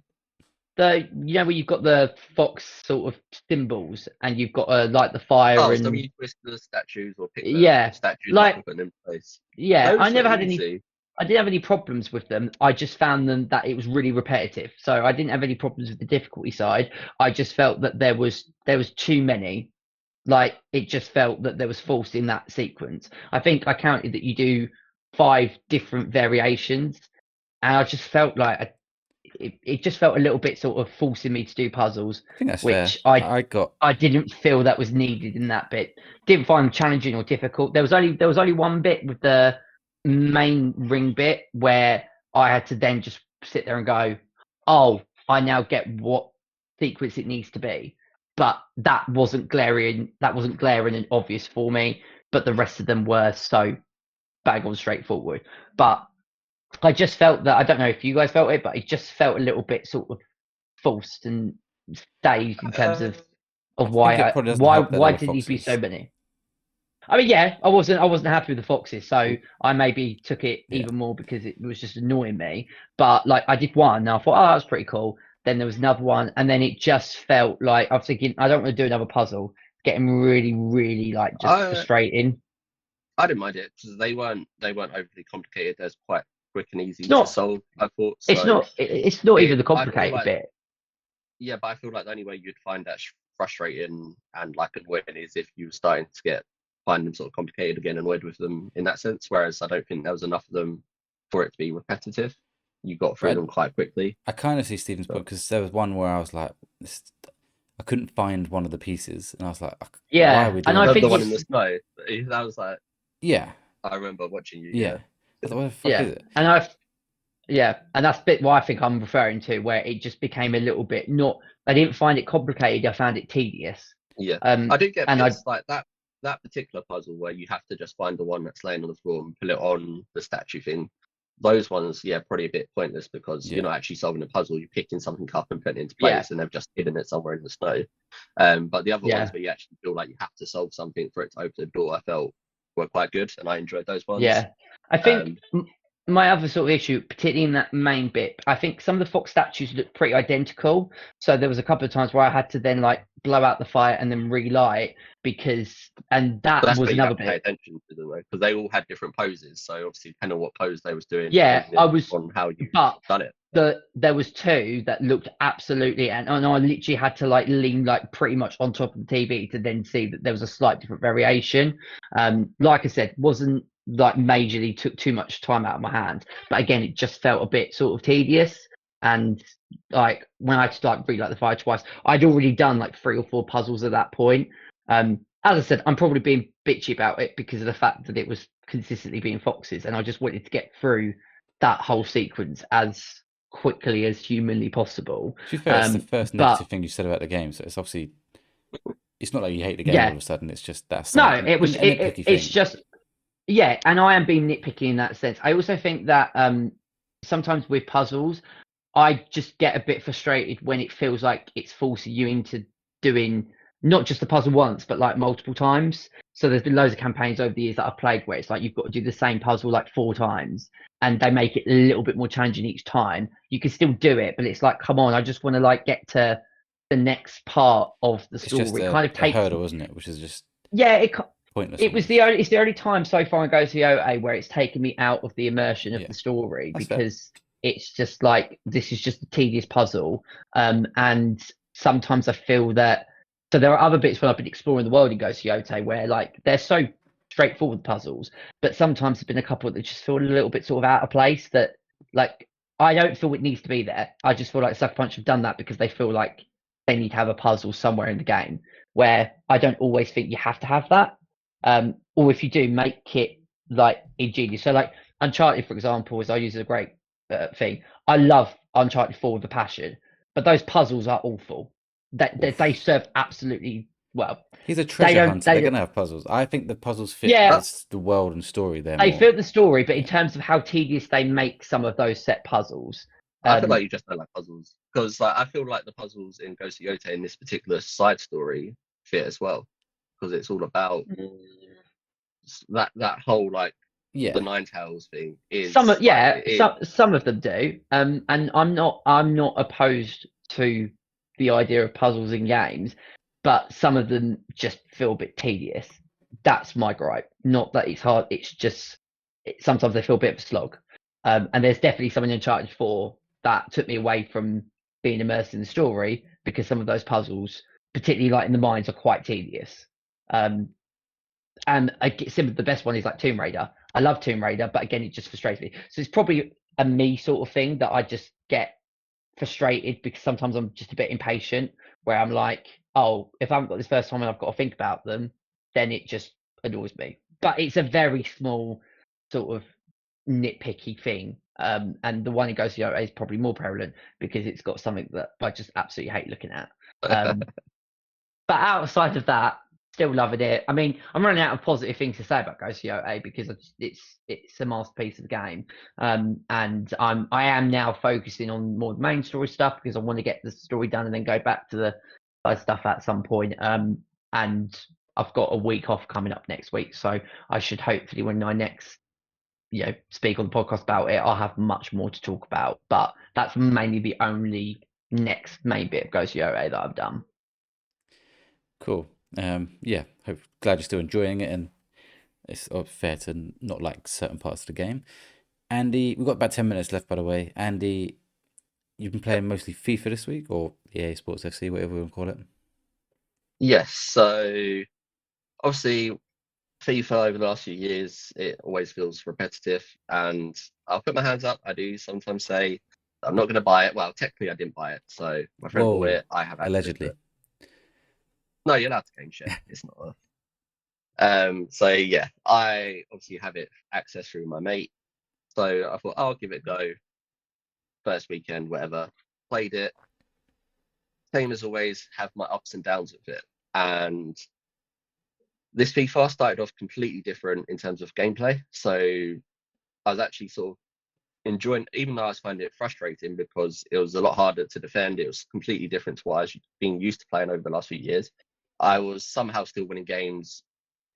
Where you've got the fox sort of symbols, and you've got like the fire. So and you twist the statues or pick the statues like, up and put them in place. Yeah, Those I never had easy. I didn't have any problems with them. I just found them that it was really repetitive. So I didn't have any problems with the difficulty side. I just felt that there was too many. Like, it just felt that there was force in that sequence. I think I counted that you do 5 different variations, and I just felt like it just felt a little bit sort of forcing me to do puzzles, I think that's which fair. I didn't feel that was needed in that bit. Didn't find them challenging or difficult. There was only one bit with the main ring bit where I had to then just sit there and go, oh, I now get what sequence it needs to be. But that wasn't glaring and obvious for me. But the rest of them were so bang on straightforward. But I just felt that, I don't know if you guys felt it, but it just felt a little bit sort of forced and staged in terms of I think it probably doesn't help that there why were did he be so foxes. many? I mean, yeah, I wasn't happy with the foxes, so I maybe took it Yeah. even more because it was just annoying me. But like, I did one, and I thought, oh, that was pretty cool. Then there was another one, and then it just felt like I was thinking, I don't want to do another puzzle. It's getting really, really like just frustrating. I didn't mind it because they weren't overly complicated. They're quite quick and easy It's to not. solve. I thought It's so. not. It's not even the I feel complicated like bit. yeah, but I feel like the only way you'd find that frustrating and like annoying is if you were starting to find them sort of complicated again, annoyed with them in that sense. Whereas I don't think there was enough of them for it to be repetitive. You got through them quite quickly. I kind of see Stephen's point because there was one where I was like, I couldn't find one of the pieces, and I was like, Yeah, why are we doing and I think the one in the snow. That was like, yeah, I remember watching you. yeah. I thought, what the fuck yeah, is it? and that's the bit what I think I'm referring to, where it just became a little bit not. I didn't find it complicated. I found it tedious. Yeah, I did get and bits like that particular puzzle where you have to just find the one that's laying on the floor and pull it on the statue thing. Those ones, yeah, probably a bit pointless because you're not actually solving a puzzle. You're picking something up and putting it into place, and they've just hidden it somewhere in the snow. But the other ones where you actually feel like you have to solve something for it to open the door, I felt were quite good, and I enjoyed those ones. Yeah, I think my other sort of issue, particularly in that main bit, I think some of the fox statues look pretty identical. So there was a couple of times where I had to then like blow out the fire and then relight that's was another bit. Pay attention to them because they all had different poses. So obviously, depending on what pose they was doing, yeah, I was on how you done it. There was two that looked absolutely, and I literally had to like lean like pretty much on top of the TV to then see that there was a slight different variation. Like I said, wasn't like majorly took too much time out of my hands, but again, it just felt a bit sort of tedious. And like when I had to like relight the fire twice, I'd already done like 3 or 4 puzzles at that point. As I said, I'm probably being bitchy about it because of the fact that it was consistently being foxes, and I just wanted to get through that whole sequence as quickly as humanly possible. To be fair, it's the first negative thing you said about the game, so it's obviously it's not like you hate the game all of a sudden. It's just that's it's just and I am being nitpicky in that sense. I also think that sometimes with puzzles, I just get a bit frustrated when it feels like it's forcing you into doing not just the puzzle once, but like multiple times. So there's been loads of campaigns over the years that I've played where it's like you've got to do the same puzzle like 4 times, and they make it a little bit more challenging each time. You can still do it, but it's like, come on, I just want to like get to the next part of the story. It's just it kind of takes a hurdle, isn't it? Which is just pointless. It's the only time so far in Ghost Yote where it's taken me out of the immersion of the story. That's because it's just like this is just a tedious puzzle, and sometimes I feel that. So there are other bits when I've been exploring the world in Ghost Yote where like they're so straightforward puzzles, but sometimes there's been a couple that just feel a little bit sort of out of place. That like I don't feel it needs to be there. I just feel like Sucker Punch have done that because they feel like they need to have a puzzle somewhere in the game. Where I don't always think you have to have that. Or if you do, make it like ingenious. So like Uncharted, for example, as I use as a great thing. I love Uncharted 4 with a passion, but those puzzles are awful. They serve absolutely well. He's a treasure hunter. They're gonna have puzzles. I think the puzzles fit the world and story there. They fit the story, but in terms of how tedious they make some of those set puzzles, I feel like you just don't like puzzles because like I feel like the puzzles in Ghost Yote in this particular side story fit as well because it's all about that whole like the Ninetales thing is some of them do. And I'm not opposed to the idea of puzzles in games, but some of them just feel a bit tedious. That's my gripe. Not that it's hard. It's just sometimes they feel a bit of a slog. And there's definitely something in Uncharted 4 that took me away from being immersed in the story because some of those puzzles, particularly like in the mines, are quite tedious. And the best one is like Tomb Raider. I love Tomb Raider, but again, it just frustrates me. So it's probably a me sort of thing that I just get frustrated because sometimes I'm just a bit impatient where I'm like, oh, if I haven't got this first time and I've got to think about them, then it just annoys me. But it's a very small sort of nitpicky thing. And the one in Ghost Yote is probably more prevalent because it's got something that I just absolutely hate looking at. But outside of that, still loving it. I mean, I'm running out of positive things to say about Ghost Yote because it's a masterpiece of the game. And I am now focusing on more main story stuff because I want to get the story done and then go back to the side stuff at some point. And I've got a week off coming up next week, so I should hopefully, when I next speak on the podcast about it, I'll have much more to talk about. But that's mainly the only next main bit of Ghost Yote that I've done. Cool. Yeah, glad you're still enjoying it, and it's fair to not like certain parts of the game. Andy, we've got about 10 minutes left, by the way. Andy, you've been playing mostly FIFA this week, or EA Sports FC, whatever we want to call it. Yes, so obviously FIFA over the last few years, it always feels repetitive, and I'll put my hands up. I do sometimes say I'm not going to buy it. Well, technically I didn't buy it, so my friend bought it. I have access to allegedly. it. No, you're allowed to game share. It's not so yeah, I obviously have it access through my mate. So I thought I'll give it a go. First weekend, whatever. Played it. Same as always, have my ups and downs with it. And this FIFA started off completely different in terms of gameplay. So I was actually sort of enjoying, even though I was finding it frustrating because it was a lot harder to defend. It was completely different to what I was being used to playing over the last few years. I was somehow still winning games.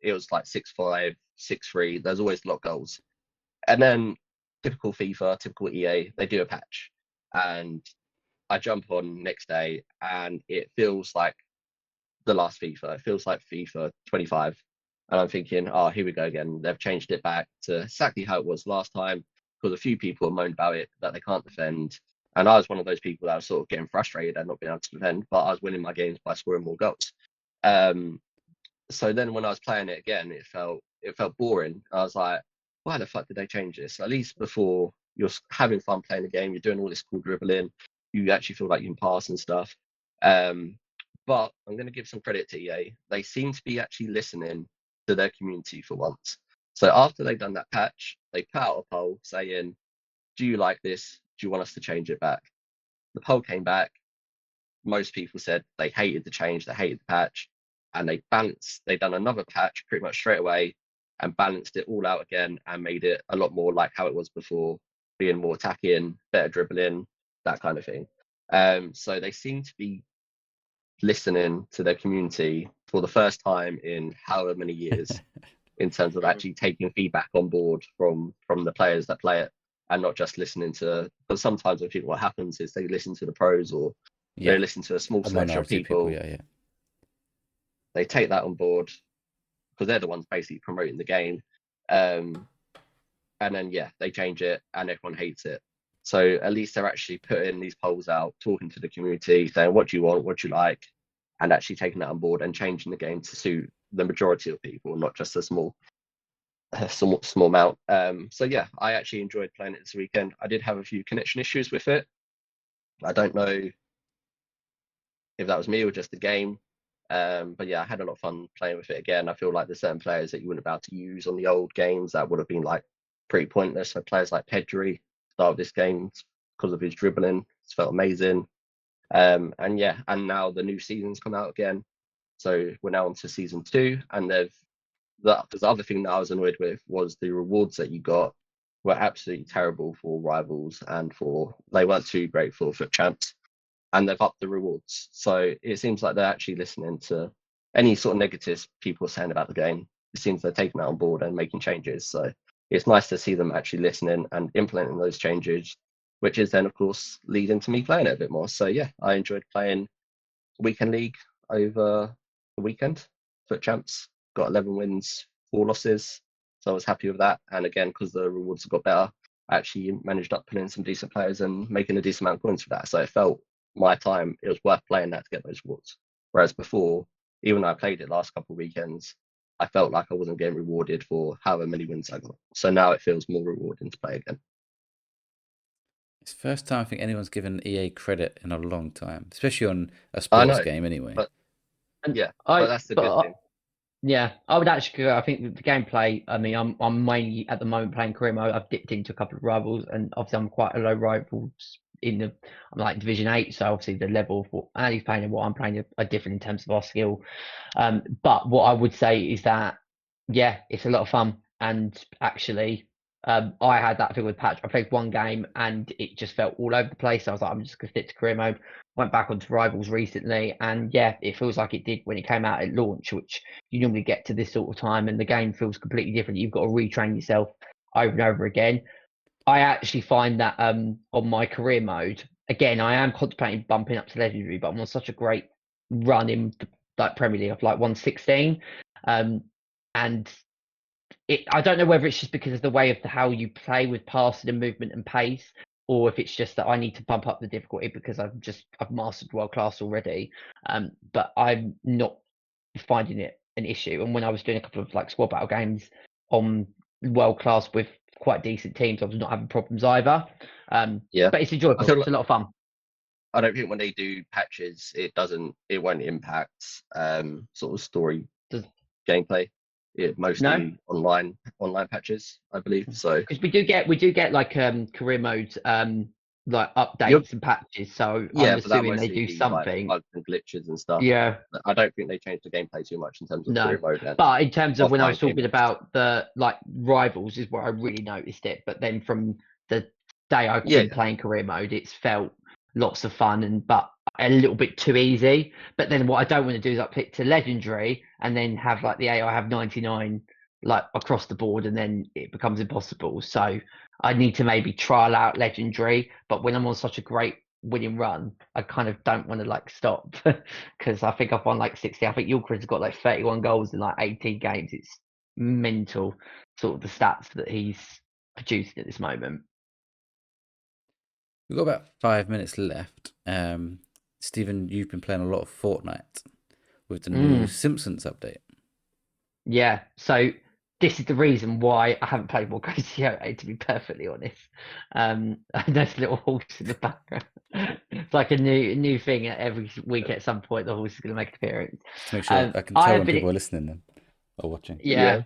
It was like 6-5, 6-3. There's always a lot of goals. And then typical FIFA, typical EA, they do a patch. And I jump on next day and it feels like the last FIFA. It feels like FIFA 25. And I'm thinking, oh, here we go again. They've changed it back to exactly how it was last time because a few people have moaned about it, that they can't defend. And I was one of those people that was sort of getting frustrated and not being able to defend, but I was winning my games by scoring more goals. So then when I was playing it again, it felt boring. I was like, why the fuck did they change this? At least before you're having fun playing the game, you're doing all this cool dribbling, you actually feel like you can pass and stuff. But I'm going to give some credit to EA. They seem to be actually listening to their community for once. So after they've done that patch, they put out a poll saying, do you like this? Do you want us to change it back? The poll came back. Most people said they hated the change, they hated the patch, and they've done another patch pretty much straight away and balanced it all out again and made it a lot more like how it was before, being more attacking, better dribbling, that kind of thing. So they seem to be listening to their community for the first time in however many years in terms of actually taking feedback on board from the players that play it and not just listening to, because sometimes I think what happens is they listen to the pros or they listen to a small selection of people. Yeah. They take that on board because they're the ones basically promoting the game. And then, they change it and everyone hates it. So at least they're actually putting these polls out, talking to the community, saying what do you want, what do you like, and actually taking that on board and changing the game to suit the majority of people, not just a small amount. So yeah, I actually enjoyed playing it this weekend. I did have a few connection issues with it. I don't know if that was me or just the game. But yeah, I had a lot of fun playing with it again. I feel like there's certain players that you wouldn't be able to use on the old games that would have been like pretty pointless. So players like Pedri started this game because of his dribbling. It's felt amazing. And now the new season's come out again. So we're now on to season 2, and the other thing that I was annoyed with was the rewards that you got were absolutely terrible for rivals and they weren't too great for FUT champs. And they've upped the rewards. So it seems like they're actually listening to any sort of negatives people are saying about the game. It seems they're taking that on board and making changes. So it's nice to see them actually listening and implementing those changes, which is then, of course, leading to me playing it a bit more. So yeah, I enjoyed playing Weekend League over the weekend. FUT champs got 11 wins, 4 losses. So I was happy with that. And again, because the rewards have got better, I actually managed up putting in some decent players and making a decent amount of points for that. So it felt my time, it was worth playing that to get those rewards. Whereas before, even though I played it last couple of weekends, I felt like I wasn't getting rewarded for however many wins I got. So now it feels more rewarding to play again. It's the first time I think anyone's given EA credit in a long time, especially on a sports game anyway. But that's the good thing. Yeah, I would actually go. I think the gameplay, I mean, I'm mainly at the moment playing career mode. I've dipped into a couple of rivals, and obviously I'm quite a low rivals I'm like Division 8, so obviously the level of what Andy's playing and what I'm playing are different in terms of our skill. But what I would say is that, yeah, it's a lot of fun. And actually, I had that thing with Patch. I played one game and it just felt all over the place. I was like, I'm just going to stick to career mode. Went back onto Rivals recently, and yeah, it feels like it did when it came out at launch, which you normally get to this sort of time, and the game feels completely different. You've got to retrain yourself over and over again. I actually find that on my career mode, again, I am contemplating bumping up to legendary, but I'm on such a great run in like Premier League of like 116, and I don't know whether it's just because of the way of how you play with passing and movement and pace, or if it's just that I need to bump up the difficulty because I've mastered world class already. But I'm not finding it an issue. And when I was doing a couple of like squad battle games on world class with quite decent teams, I was not having problems either. Yeah. But it's enjoyable. It's a lot of fun. I don't think when they do patches, it won't impact sort of story gameplay. It mostly online patches, I believe. So because we do get like career modes like updates and patches. So I'm assuming they do something. Like bugs and glitches and stuff. Yeah. I don't think they changed the gameplay too much in terms of career mode. But in terms of when I was talking about the like Rivals is where I really noticed it. But then from the day I've been playing career mode, it's felt lots of fun but a little bit too easy. But then what I don't want to do is pick to legendary and then have like the AI have 99 like across the board, and then it becomes impossible. So I need to maybe trial out legendary. But when I'm on such a great winning run, I kind of don't want to like stop because I think I've won like 60. I think Yulkris has got like 31 goals in like 18 games. It's mental, sort of the stats that he's producing at this moment. We've got about 5 minutes left. Stephen, you've been playing a lot of Fortnite with the new Simpsons update. Yeah, so this is the reason why I haven't played more Crazy 08, to be perfectly honest. There's a little horse in the background. It's like a new thing every week. At some point, the horse is going to make an appearance. Just to make sure I can tell when people are listening then or watching. Yeah.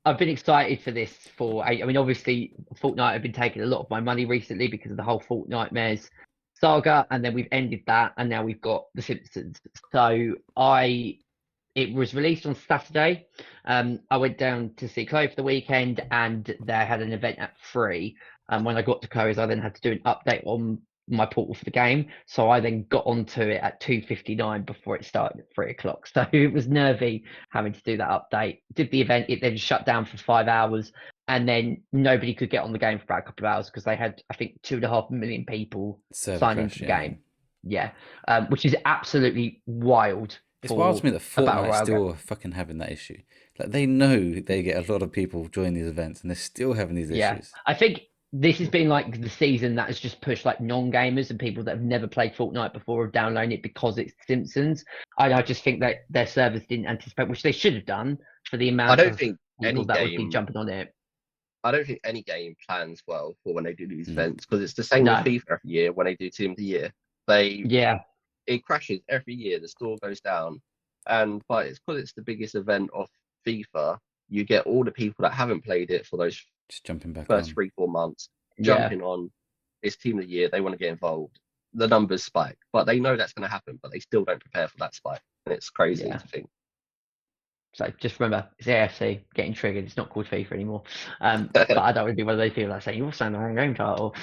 I've been excited for this I mean, obviously, Fortnite have been taking a lot of my money recently because of the whole Fortnitemares saga, and then we've ended that, and now we've got The Simpsons. So it was released on Saturday. I went down to see Chloe for the weekend, and they had an event at 3. When I got to Chloe's, I then had to do an update on my portal for the game. So I then got onto it at 2:59 before it started at 3 o'clock. So it was nervy having to do that update. Did the event, it then shut down for 5 hours, and then nobody could get on the game for about a couple of hours because they had, I think, 2.5 million people sign into the game. Yeah, which is absolutely wild. It's wild to me that Fortnite still fucking having that issue. Like, they know they get a lot of people join these events, and they're still having these issues. I think this has been like the season that has just pushed like non-gamers and people that have never played Fortnite before of downloading it because it's Simpsons. I just think that their servers didn't anticipate, which they should have done for the amount of people that would be jumping on it. I don't think any game plans well for when they do these events, because it's the same with FIFA every year when they do Team of the Year. It crashes every year. The store goes down, but it's because it's the biggest event of FIFA. You get all the people that haven't played it for those just jumping back first on. 3-4 months, jumping on. It's Team of the Year. They want to get involved. The numbers spike, but they know that's going to happen, but they still don't prepare for that spike, and it's crazy to think. So just remember, it's AFC getting triggered. It's not called FIFA anymore. But I don't want to be one of those people that say you're saying the wrong game title.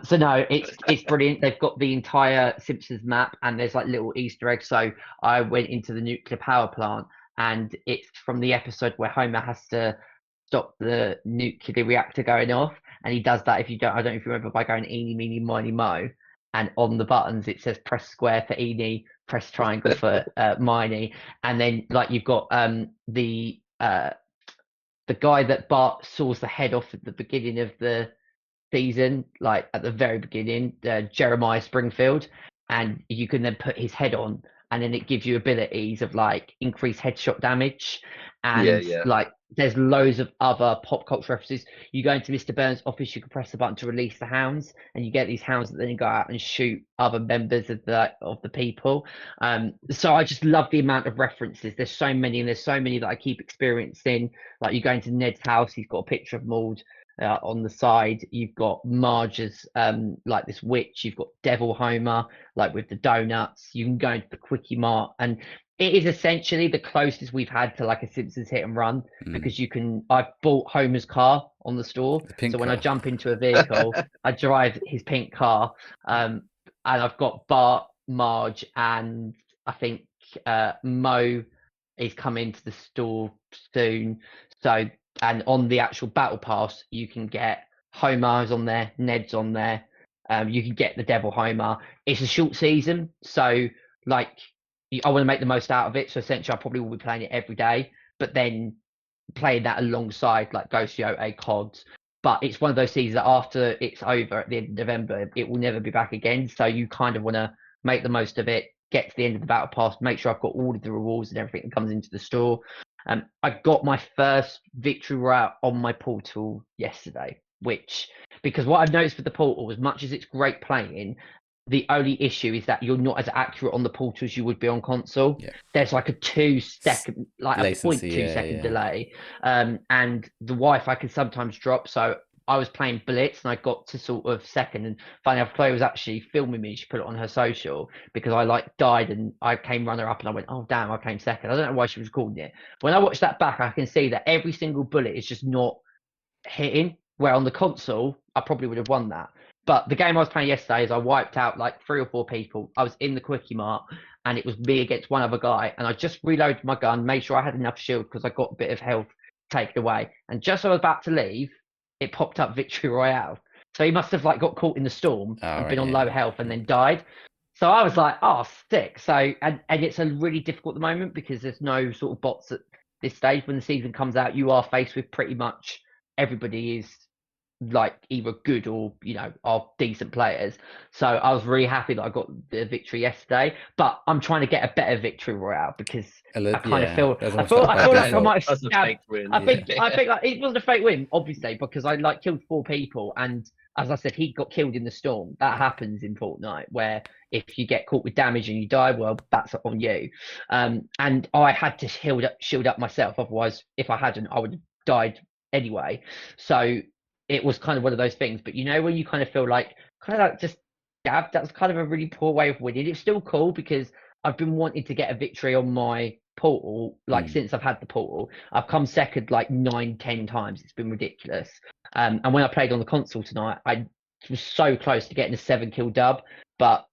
So no, it's brilliant. They've got the entire Simpsons map, and there's like little Easter eggs. So I went into the nuclear power plant, and it's from the episode where Homer has to stop the nuclear reactor going off, and he does that. I don't know if you remember, by going eeny, meeny, miny, mo, and on the buttons it says press square for eeny, press triangle for miny, and then like you've got the guy that Bart saws the head off at the beginning of the season, like at the very beginning, Jeremiah Springfield, and you can then put his head on, and then it gives you abilities of like increased headshot damage, and like there's loads of other pop culture references. You go into Mr. Burns' office, you can press the button to release the hounds, and you get these hounds that then go out and shoot other members of the people. So I just love the amount of references. There's so many, and there's so many that I keep experiencing. Like you go into Ned's house, he's got a picture of Maud On the side, you've got Marge's like this witch. You've got Devil Homer, like with the donuts. You can go into the Quickie Mart, and it is essentially the closest we've had to like a Simpsons hit and run because you can. I've bought Homer's car on the store, The pink so when I car. jump into a vehicle, I drive his pink car, and I've got Bart, Marge, and I think Mo is coming to the store soon. So, and on the actual battle pass, you can get Homer's on there, Ned's on there. You can get the Devil Homer. It's a short season, so like I want to make the most out of it. So essentially, I probably will be playing it every day, but then playing that alongside like Ghost Yote, CODs. But it's one of those seasons that after it's over at the end of November, it will never be back again. So you kind of want to make the most of it, get to the end of the battle pass, make sure I've got all of the rewards and everything that comes into the store. I got my first victory route on my portal yesterday, which, because what I've noticed with the portal, as much as it's great playing, the only issue is that you're not as accurate on the portal as you would be on console. Yeah. There's like a 2-second, like Latency, a 0.2-second yeah. delay. And the Wi-Fi can sometimes drop. So I was playing Blitz and I got to sort of second. And funny enough, Chloe was actually filming me. She put it on her social because I like died and I came runner up and I went, oh damn, I came second. I don't know why she was recording it. When I watched that back, I can see that every single bullet is just not hitting. Where on the console, I probably would have won that. But the game I was playing yesterday is I wiped out like 3 or 4 people. I was in the Quickie Mart and it was me against one other guy. And I just reloaded my gun, made sure I had enough shield because I got a bit of health taken away. And just as I was about to leave, it popped up Victory Royale. So he must have like got caught in the storm and been on low health and then died. So I was like, oh, sick. So, and it's a really difficult at the moment because there's no sort of bots at this stage. When the season comes out, you are faced with pretty much everybody is like either good or are decent players. So I was really happy that I got the victory yesterday, but I'm trying to get a better victory royale because I kind of feel I feel like I might have stabbed. I think like it wasn't a fake win, obviously, because I like killed 4 people, and as I said, he got killed in the storm. That happens in Fortnite, where if you get caught with damage and you die, well, that's on you. And I had to shield up myself, otherwise, if I hadn't, I would have died anyway. So it was kind of one of those things. But when you kind of feel like just dabbed, that's kind of a really poor way of winning. It's still cool because I've been wanting to get a victory on my portal since I've had the portal. I've come second like 9-10 times. It's been ridiculous. And when I played on the console tonight, I was so close to getting a 7-kill dub, but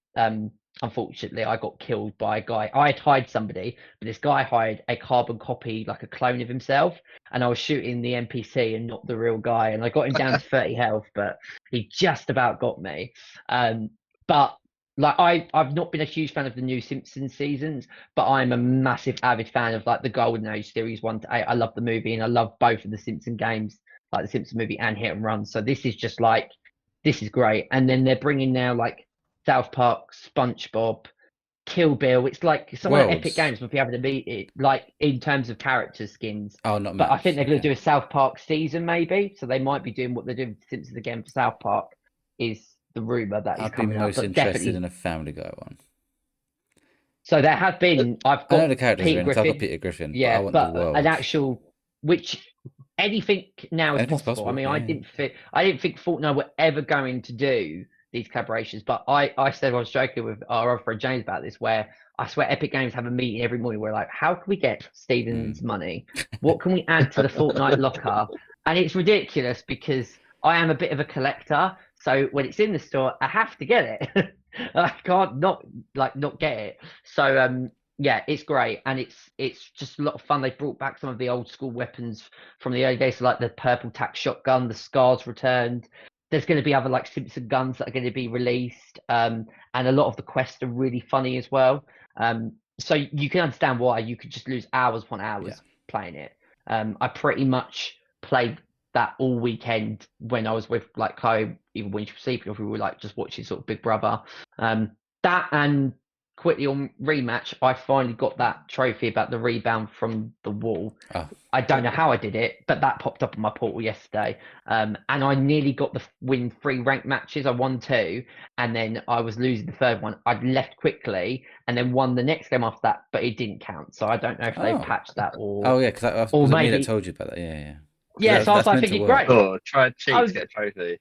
unfortunately I got killed by a guy. I had hired somebody, but this guy hired a carbon copy, like a clone of himself, and I was shooting the NPC and not the real guy, and I got him down to 30 health, but he just about got me. But like I've not been a huge fan of the new Simpsons seasons, but I'm a massive avid fan of like the Golden Age series 1 to 8. I love the movie and I love both of the Simpson games, like the Simpson movie and Hit and Run. So this is just like, this is great. And then they're bringing now like South Park, SpongeBob, Kill Bill. It's like some of the epic games if you haven't beat it, like in terms of character skins. Oh, not but much. I think they're going to do a South Park season maybe. So they might be doing what they're doing with Simpsons again for South Park, is the rumor that is coming I'd be most up. interested in a Family Guy one. So there have been. I've got I know the characters Peter are in. Griffin. I've got Peter Griffin. Yeah, but I want the world. An actual anything now is Anything's possible. I mean, yeah. I didn't think Fortnite were ever going to do these collaborations, but I said I was joking with our other friend James about this, where I swear Epic Games have a meeting every morning where like, how can we get Steven's money? What can we add to the Fortnite locker? And it's ridiculous because I am a bit of a collector, so when it's in the store, I have to get it. I can't not get it. So yeah, it's great, and it's just a lot of fun. They brought back some of the old school weapons from the early days, so like the purple tack shotgun, the Scars returned. There's going to be other like Simpson guns that are going to be released, and a lot of the quests are really funny as well. So you can understand why you could just lose hours upon hours playing it. I pretty much played that all weekend when I was with like Chloe, even when she was sleeping, or if we were like just watching sort of Big Brother. That and quickly on rematch, I finally got that trophy about the rebound from the wall. I don't know how I did it, but that popped up on my portal yesterday. And I nearly got the win 3 ranked matches. I won 2, and then I was losing the third one. I left quickly and then won the next game after that, but it didn't count. So I don't know if they patched that or. Oh yeah, because was it me that told you about that? Yeah. Yeah, so I was That's like meant to thinking, work. great. Oh, try and I cheat was to get a trophy.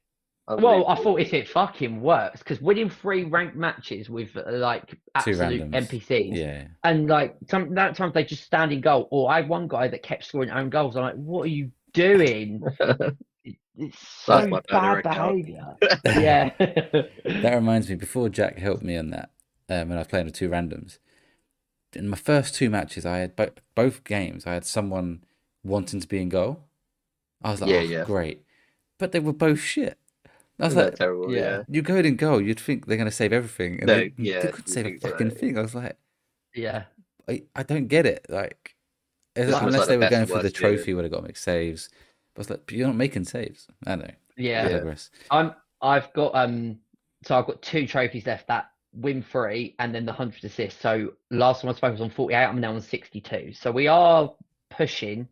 Well, I Unbelievable. thought if it fucking works, because winning 3 ranked matches with like Two absolute randoms. NPCs, Yeah. and like that times they just stand in goal. Or I had one guy that kept scoring own goals. I'm like, what are you doing? It's That's so my burner bad account. behaviour. Yeah. That reminds me, before Jack helped me on that, when I was playing with two randoms, in my first 2 matches, I had both games, I had someone wanting to be in goal. I was like, Yeah, oh, yeah. great. But they were both shit. I was They're like, terrible, Yeah. yeah. you go in goal, you'd think they're going to save everything. And No, they yeah, couldn't you save a think so. fucking thing. I was like, Yeah. I don't get it. Like, It's almost unless like the they were best going and for the worst feeling. trophy, would have got to make saves. But I was like, but you're not making saves. I don't know. I Yeah. Yeah. digress. I've got so I've got 2 trophies left, that win 3 and then the 100 assists. So last time I spoke was on 48, I'm now on 62. So we are pushing.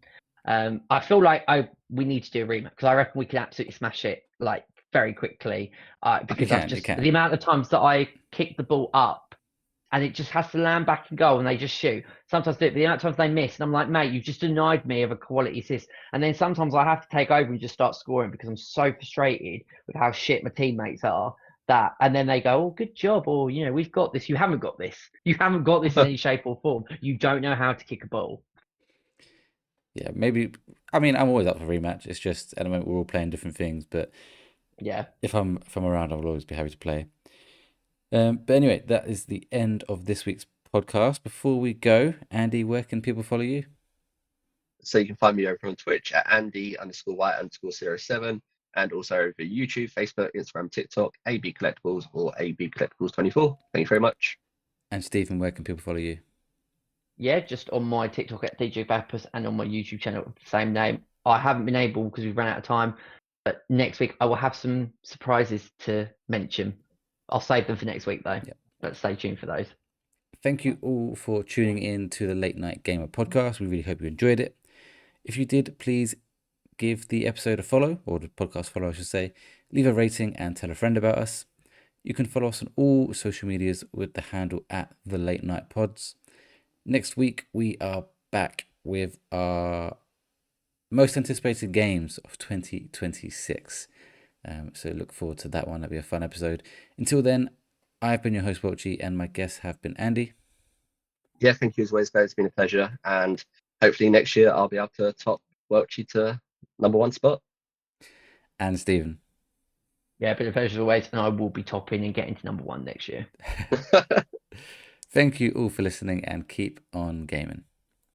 I feel like we need to do a rematch because I reckon we can absolutely smash it like very quickly. You Because I've can, you just can. the amount of times that I kick the ball up and it just has to land back and go and they just shoot. Sometimes the amount of times they miss and I'm like, mate, you've just denied me of a quality assist. And then sometimes I have to take over and just start scoring because I'm so frustrated with how shit my teammates are. And then they go, oh, good job, or we've got this. You haven't got this. You haven't got this in any shape or form. You don't know how to kick a ball. Yeah, maybe. I mean, I'm always up for rematch. It's just at the moment we're all playing different things. But Yeah. if I'm around, I'll always be happy to play. But anyway, that is the end of this week's podcast. Before we go, Andy, where can people follow you? So you can find me over on Twitch at Andy_White_07 and also over YouTube, Facebook, Instagram, TikTok, AB Collectibles or AB Collectibles 24. Thank you very much. And Stephen, where can people follow you? Yeah, just on my TikTok at DJ Bappus and on my YouTube channel, same name. I haven't been able because we've run out of time, but next week I will have some surprises to mention. I'll save them for next week though. Yep. But stay tuned for those. Thank you all for tuning in to the Late Night Gamer podcast. We really hope you enjoyed it. If you did, please give the episode a follow, or the podcast follow, I should say. Leave a rating and tell a friend about us. You can follow us on all social medias with the handle at the Late Night Pods. Next week, we are back with our most anticipated games of 2026. So look forward to that one. That'll be a fun episode. Until then, I've been your host, Welchy, and my guests have been Andy. Yeah, thank you as always, guys. It's been a pleasure. And hopefully next year I'll be able to top Welchy to #1 spot. And Stephen. Yeah, been a pleasure as always, and I will be topping and getting to #1 next year. Thank you all for listening and keep on gaming.